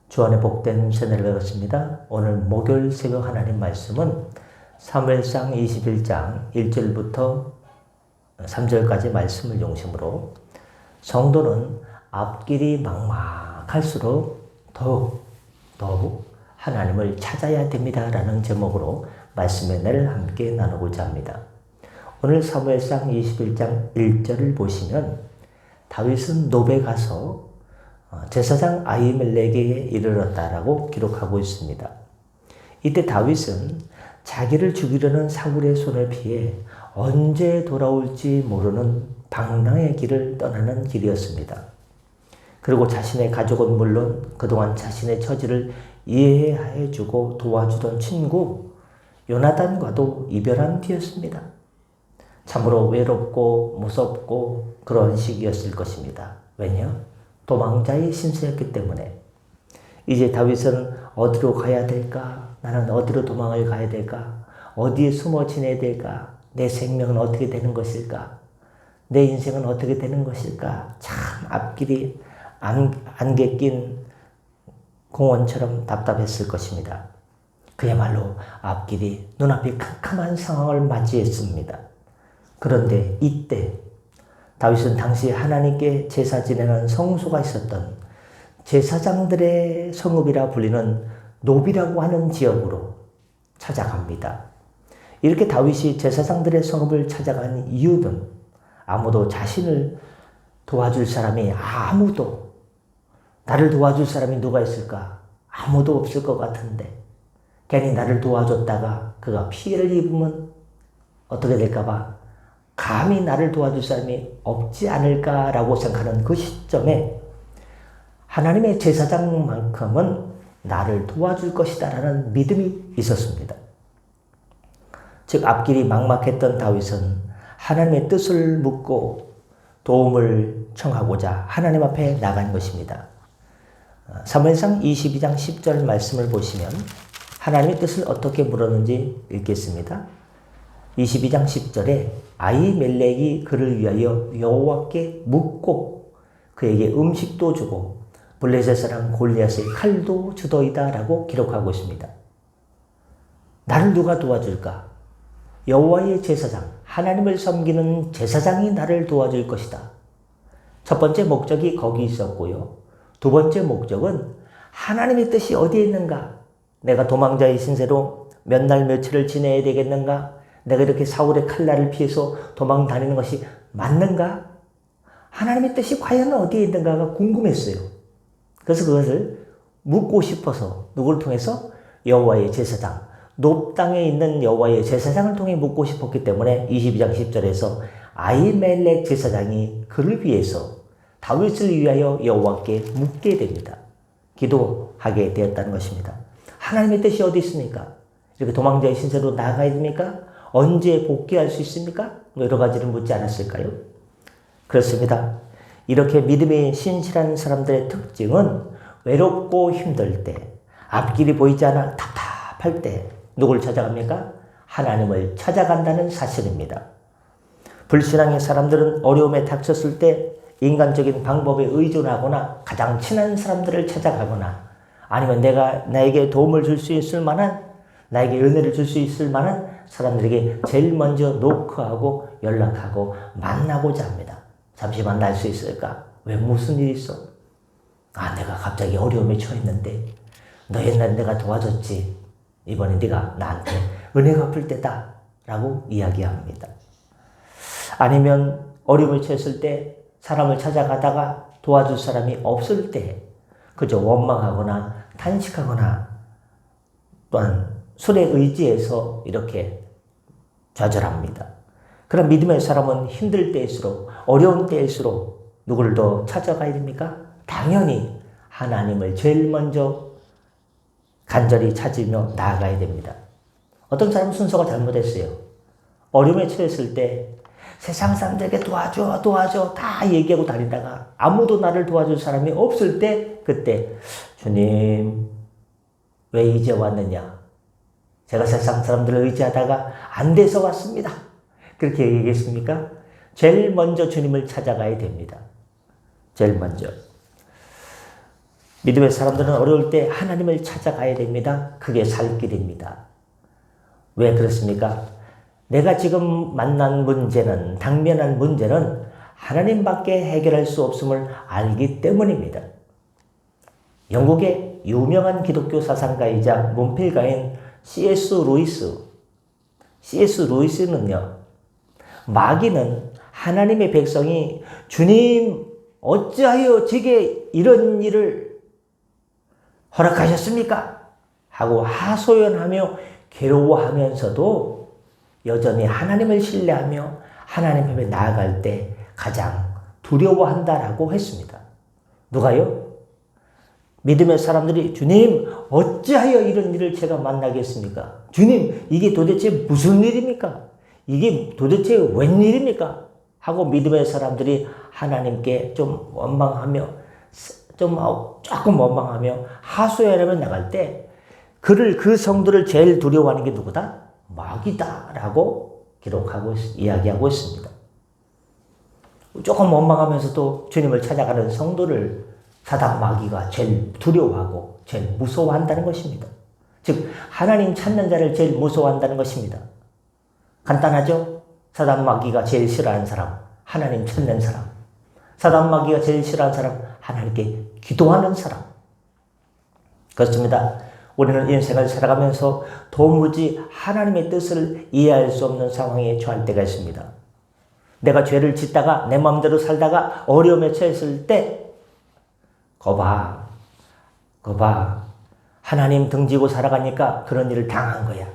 주 안에 복된 새날을 배웠습니다. 오늘 목요일 새벽 하나님 말씀은 사무엘상 21장 1절부터 3절까지 말씀을 중심으로 성도는 앞길이 막막할수록 더욱 하나님을 찾아야 됩니다 라는 제목으로 말씀의 날을 함께 나누고자 합니다. 오늘 사무엘상 21장 1절을 보시면 다윗은 노베 가서 제사장 아히멜렉에게 이르렀다라고 기록하고 있습니다. 이때 다윗은 자기를 죽이려는 사울의 손을 피해 언제 돌아올지 모르는 방랑의 길을 떠나는 길이었습니다. 그리고 자신의 가족은 물론 그동안 자신의 처지를 이해해주고 도와주던 친구 요나단과도 이별한 뒤였습니다. 참으로 외롭고 무섭고 그런 시기였을 것입니다. 왜냐? 도망자의 신세였기 때문에. 이제 다윗은 어디로 가야 될까? 나는 어디로 도망을 가야 될까? 어디에 숨어 지내야 될까? 내 생명은 어떻게 되는 것일까? 내 인생은 어떻게 되는 것일까? 참 앞길이 안개 낀 공원처럼 답답했을 것입니다. 그야말로 앞길이 눈앞이 캄캄한 상황을 맞이했습니다. 그런데 이때 다윗은 당시 하나님께 제사 지내는 성소가 있었던 제사장들의 성읍이라 불리는 노비라고 하는 지역으로 찾아갑니다. 이렇게 다윗이 제사장들의 성읍을 찾아간 이유는 아무도 자신을 도와줄 사람이 나를 도와줄 사람이 누가 있을까? 아무도 없을 것 같은데 괜히 나를 도와줬다가 그가 피해를 입으면 어떻게 될까봐 감히 나를 도와줄 사람이 없지 않을까라고 생각하는 그 시점에 하나님의 제사장만큼은 나를 도와줄 것이다 라는 믿음이 있었습니다. 즉 앞길이 막막했던 다윗은 하나님의 뜻을 묻고 도움을 청하고자 하나님 앞에 나간 것입니다. 사무엘상 22장 10절 말씀을 보시면 하나님의 뜻을 어떻게 물었는지 읽겠습니다. 22장 10절에 아히멜렉이 그를 위하여 여호와께 묻고 그에게 음식도 주고 블레셋 사람 골리앗의 칼도 주더이다 라고 기록하고 있습니다. 나를 누가 도와줄까? 여호와의 제사장, 하나님을 섬기는 제사장이 나를 도와줄 것이다. 첫 번째 목적이 거기 있었고요. 두 번째 목적은 하나님의 뜻이 어디에 있는가? 내가 도망자의 신세로 몇 날 며칠을 지내야 되겠는가? 내가 이렇게 사울의 칼날을 피해서 도망 다니는 것이 맞는가? 하나님의 뜻이 과연 어디에 있는가가 궁금했어요. 그래서 그것을 묻고 싶어서 누구를 통해서? 여호와의 제사장, 높 땅에 있는 여호와의 제사장을 통해 묻고 싶었기 때문에 22장 10절에서 아히멜렉 제사장이 그를 위해서 다윗을 위하여 여호와께 묻게 됩니다. 기도하게 되었다는 것입니다. 하나님의 뜻이 어디 있습니까? 이렇게 도망자의 신세로 나아가야 됩니까? 언제 복귀할 수 있습니까? 여러 가지를 묻지 않았을까요? 그렇습니다. 이렇게 믿음이 신실한 사람들의 특징은 외롭고 힘들 때, 앞길이 보이지 않아 답답할 때 누굴 찾아갑니까? 하나님을 찾아간다는 사실입니다. 불신앙의 사람들은 어려움에 닥쳤을 때 인간적인 방법에 의존하거나 가장 친한 사람들을 찾아가거나 아니면 나에게 도움을 줄 수 있을 만한, 나에게 은혜를 줄 수 있을 만한 사람들에게 제일 먼저 노크하고 연락하고 만나고자 합니다. 잠시만 날 수 있을까? 왜 무슨 일 있어? 내가 갑자기 어려움에 처했는데 너 옛날에 내가 도와줬지. 이번에 네가 나한테 은혜 갚을 때다 라고 이야기합니다. 아니면 어려움에 처했을 때 사람을 찾아가다가 도와줄 사람이 없을 때 그저 원망하거나 탄식하거나 또한 술에 의지해서 이렇게 좌절합니다. 그런 믿음의 사람은 힘들 때일수록 어려운 때일수록 누구를 더 찾아가야 됩니까? 당연히 하나님을 제일 먼저 간절히 찾으며 나아가야 됩니다. 어떤 사람은 순서가 잘못했어요. 어려움에 처했을 때 세상 사람들에게 도와줘 다 얘기하고 다니다가 아무도 나를 도와줄 사람이 없을 때 그때 주님 왜 이제 왔느냐? 제가 세상 사람들을 의지하다가 안 돼서 왔습니다. 그렇게 얘기했습니까? 제일 먼저 주님을 찾아가야 됩니다. 제일 먼저. 믿음의 사람들은 어려울 때 하나님을 찾아가야 됩니다. 그게 살 길입니다. 왜 그렇습니까? 내가 지금 만난 문제는, 당면한 문제는 하나님밖에 해결할 수 없음을 알기 때문입니다. 영국의 유명한 기독교 사상가이자 문필가인 C.S. 루이스는요, 마귀는 하나님의 백성이 주님 어찌하여 제게 이런 일을 허락하셨습니까? 하고 하소연하며 괴로워하면서도 여전히 하나님을 신뢰하며 하나님 앞에 나아갈 때 가장 두려워한다라고 했습니다. 누가요? 믿음의 사람들이 주님 어찌하여 이런 일을 제가 만나겠습니까? 주님 이게 도대체 무슨 일입니까? 이게 도대체 웬일입니까? 하고 믿음의 사람들이 하나님께 좀 원망하며 조금 원망하며 하소연하며 나갈 때 그 성도를 제일 두려워하는 게 누구다? 마귀다라고 이야기하고 있습니다. 조금 원망하면서도 주님을 찾아가는 성도를 사단 마귀가 제일 두려워하고 제일 무서워한다는 것입니다. 즉 하나님 찾는 자를 제일 무서워한다는 것입니다. 간단하죠? 사단 마귀가 제일 싫어하는 사람, 하나님 찾는 사람. 사단 마귀가 제일 싫어하는 사람, 하나님께 기도하는 사람. 그렇습니다. 우리는 인생을 살아가면서 도무지 하나님의 뜻을 이해할 수 없는 상황에 처할 때가 있습니다. 내가 죄를 짓다가 내 마음대로 살다가 어려움에 처했을 때 거봐 하나님 등지고 살아가니까 그런 일을 당한 거야.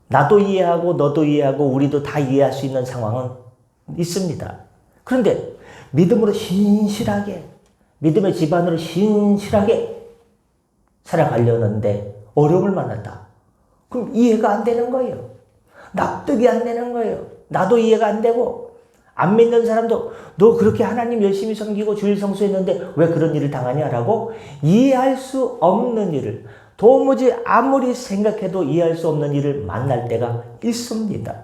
나도 이해하고 너도 이해하고 우리도 다 이해할 수 있는 상황은 있습니다. 그런데 믿음으로 신실하게, 믿음의 기반으로 신실하게 살아가려는데 어려움을 만났다. 그럼 이해가 안 되는 거예요. 납득이 안 되는 거예요. 나도 이해가 안 되고 안 믿는 사람도 너 그렇게 하나님 열심히 섬기고 주일 성수했는데 왜 그런 일을 당하냐라고 이해할 수 없는 일을, 도무지 아무리 생각해도 이해할 수 없는 일을 만날 때가 있습니다.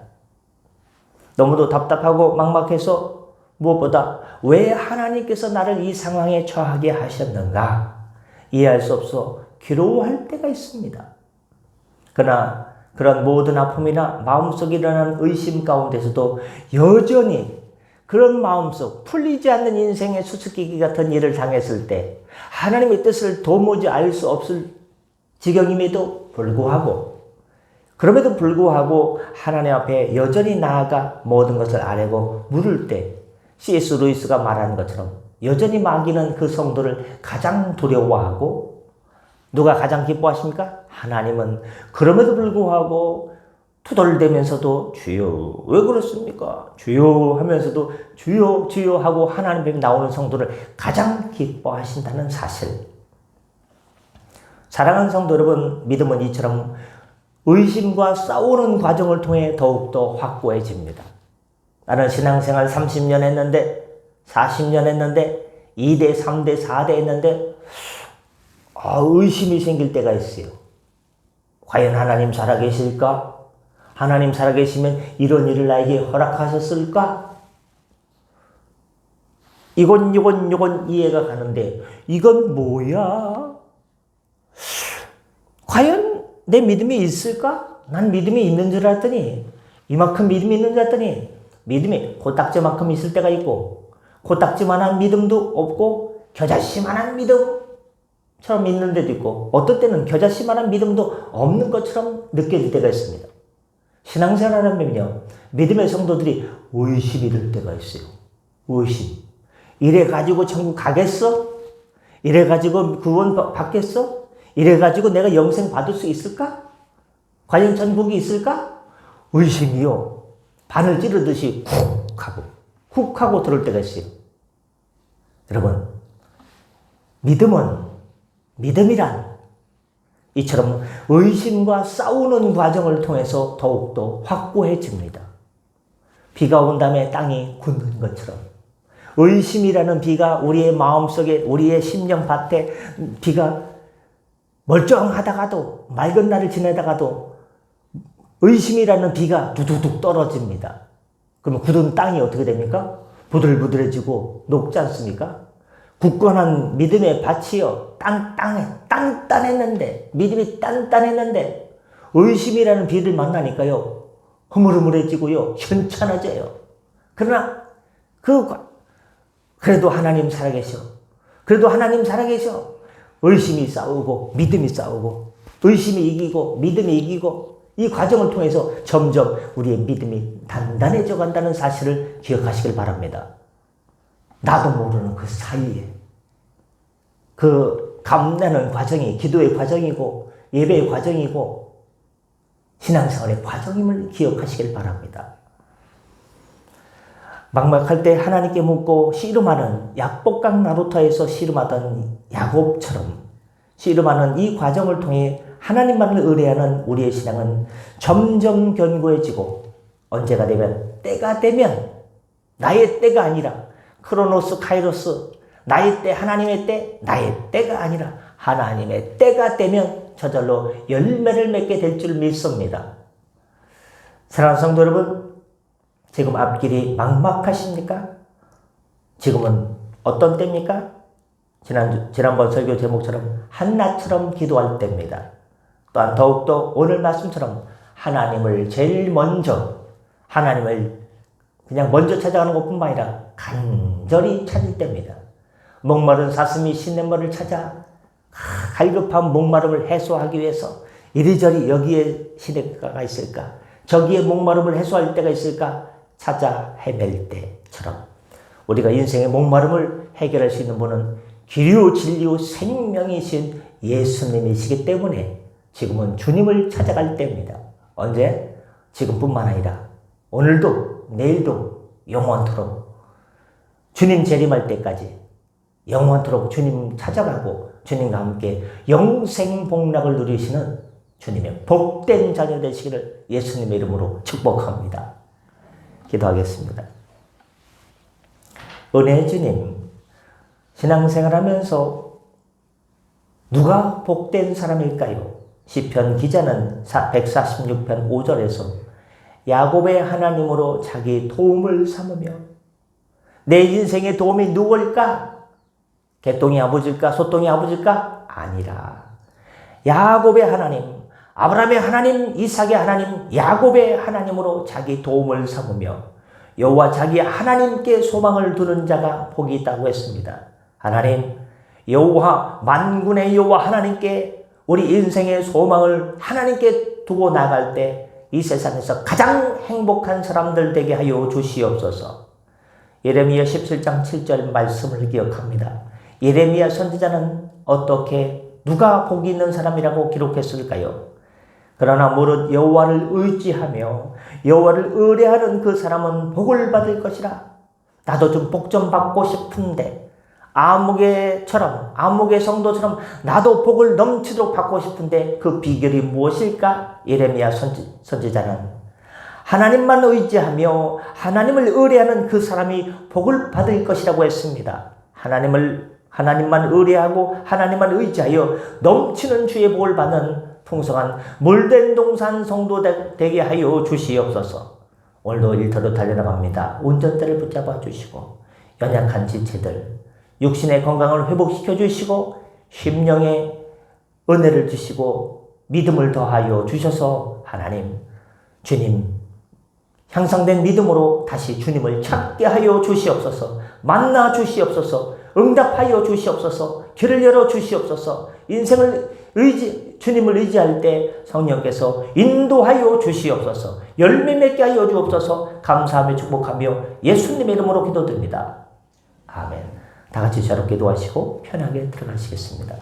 너무도 답답하고 막막해서 무엇보다 왜 하나님께서 나를 이 상황에 처하게 하셨는가 이해할 수 없어 괴로워할 때가 있습니다. 그러나 그런 모든 아픔이나 마음속에 일어나는 의심 가운데서도 여전히 그런 마음속 풀리지 않는 인생의 수수께끼 같은 일을 당했을 때 하나님의 뜻을 도무지 알 수 없을 지경임에도 불구하고, 그럼에도 불구하고 하나님 앞에 여전히 나아가 모든 것을 아뢰고 물을 때 C.S. 루이스가 말하는 것처럼 여전히 마귀는 그 성도를 가장 두려워하고, 누가 가장 기뻐하십니까? 하나님은 그럼에도 불구하고 투덜대면서도 주여 왜 그렇습니까? 주여 하면서도 주여 주여 하고 하나님 앞에 나오는 성도를 가장 기뻐하신다는 사실. 사랑하는 성도 여러분, 믿음은 이처럼 의심과 싸우는 과정을 통해 더욱더 확고해집니다. 나는 신앙생활 30년 했는데 40년 했는데 2대 3대 4대 했는데 의심이 생길 때가 있어요. 과연 하나님 살아계실까? 하나님 살아계시면 이런 일을 나에게 허락하셨을까? 이건 이해가 가는데 이건 뭐야? 과연 내 믿음이 있을까? 난 믿음이 있는 줄 알았더니, 이만큼 믿음이 있는 줄 알았더니 믿음이 코딱지만큼 있을 때가 있고 코딱지만한 믿음도 없고 겨자씨만한 믿음처럼 있는 데도 있고 어떤 때는 겨자씨만한 믿음도 없는 것처럼 느껴질 때가 있습니다. 신앙생활하면요, 믿음의 성도들이 의심이 들 때가 있어요. 의심. 이래가지고 천국 가겠어? 이래가지고 구원 받겠어? 이래가지고 내가 영생 받을 수 있을까? 과연 천국이 있을까? 의심이요. 바늘 찌르듯이 훅 하고 들어올 때가 있어요. 여러분, 믿음이란 이처럼 의심과 싸우는 과정을 통해서 더욱더 확고해집니다. 비가 온 다음에 땅이 굳는 것처럼 의심이라는 비가 우리의 마음속에, 우리의 심령밭에 비가 멀쩡하다가도, 맑은 날을 지내다가도 의심이라는 비가 두두둑 떨어집니다. 그러면 굳은 땅이 어떻게 됩니까? 부들부들해지고 녹지 않습니까? 굳건한 믿음의 밭이요. 단단했는데, 믿음이 단단했는데, 의심이라는 비를 만나니까요. 흐물흐물해지고요. 현찮아져요. 그러나, 그래도 하나님 살아계셔. 그래도 하나님 살아계셔. 의심이 싸우고, 믿음이 싸우고, 의심이 이기고, 믿음이 이기고, 이 과정을 통해서 점점 우리의 믿음이 단단해져 간다는 사실을 기억하시길 바랍니다. 나도 모르는 그 사이에 그 감내는 과정이 기도의 과정이고 예배의 과정이고 신앙생활의 과정임을 기억하시길 바랍니다. 막막할 때 하나님께 묻고 씨름하는 약복강 나루터에서 씨름하던 야곱처럼 씨름하는 이 과정을 통해 하나님만을 의뢰하는 우리의 신앙은 점점 견고해지고 언제가 되면 때가 되면 나의 때가 아니라 크로노스 카이로스 나의 때 하나님의 때 나의 때가 아니라 하나님의 때가 되면 저절로 열매를 맺게 될 줄 믿습니다. 사랑하는 성도 여러분, 지금 앞길이 막막하십니까? 지금은 어떤 때입니까? 지난번 설교 제목처럼 한나처럼 기도할 때입니다. 또한 더욱더 오늘 말씀처럼 하나님을 제일 먼저 하나님을 그냥 먼저 찾아가는 것뿐만 아니라 간절히 찾을 때입니다. 목마른 사슴이 시냇물을 찾아 갈급한 목마름을 해소하기 위해서 이리저리 여기에 시냇가가 있을까 저기에 목마름을 해소할 때가 있을까 찾아 헤맬 때처럼 우리가 인생의 목마름을 해결할 수 있는 분은 길이요 진리요 생명이신 예수님이시기 때문에 지금은 주님을 찾아갈 때입니다. 언제? 지금뿐만 아니라 오늘도 내일도 영원토록 주님 재림할 때까지 영원토록 주님 찾아가고 주님과 함께 영생복락을 누리시는 주님의 복된 자녀 되시기를 예수님의 이름으로 축복합니다. 기도하겠습니다. 은혜의 주님, 신앙생활하면서 누가 복된 사람일까요? 시편 기자는 146편 5절에서 야곱의 하나님으로 자기 도움을 삼으며 내 인생의 도움이 누굴까? 개똥이 아버지일까? 소똥이 아버지일까? 아니라 야곱의 하나님, 아브라함의 하나님, 이삭의 하나님, 야곱의 하나님으로 자기 도움을 삼으며 여호와 자기 하나님께 소망을 두는 자가 복이 있다고 했습니다. 하나님, 여호와 만군의 여호와 하나님께 우리 인생의 소망을 하나님께 두고 나갈 때 이 세상에서 가장 행복한 사람들 되게 하여 주시옵소서. 예레미야 17장 7절 말씀을 기억합니다. 예레미야 선지자는 어떻게 누가 복이 있는 사람이라고 기록했을까요? 그러나 무릇 여호와를 의지하며 여호와를 의뢰하는 그 사람은 복을 받을 것이라. 나도 좀 복 좀 받고 싶은데 아무개 성도처럼 나도 복을 넘치도록 받고 싶은데 그 비결이 무엇일까? 예레미야 선지자는 하나님만 의지하며 하나님을 의뢰하는 그 사람이 복을 받을 것이라고 했습니다. 하나님만 의뢰하고 하나님만 의지하여 넘치는 주의 복을 받는 풍성한 물된 동산 성도 되게 하여 주시옵소서. 오늘도 일터로 달려나갑니다. 운전대를 붙잡아 주시고 연약한 지체들 육신의 건강을 회복시켜 주시고 심령의 은혜를 주시고 믿음을 더하여 주셔서 하나님, 주님 향상된 믿음으로 다시 주님을 찾게 하여 주시옵소서. 만나 주시옵소서. 응답하여 주시옵소서. 길을 열어 주시옵소서. 인생을 주님을 의지할 때 성령께서 인도하여 주시옵소서. 열매 맺게 하여 주옵소서. 감사하며 축복하며 예수님의 이름으로 기도드립니다. 아멘. 다 같이 자로 기도하시고 편하게 들어가시겠습니다.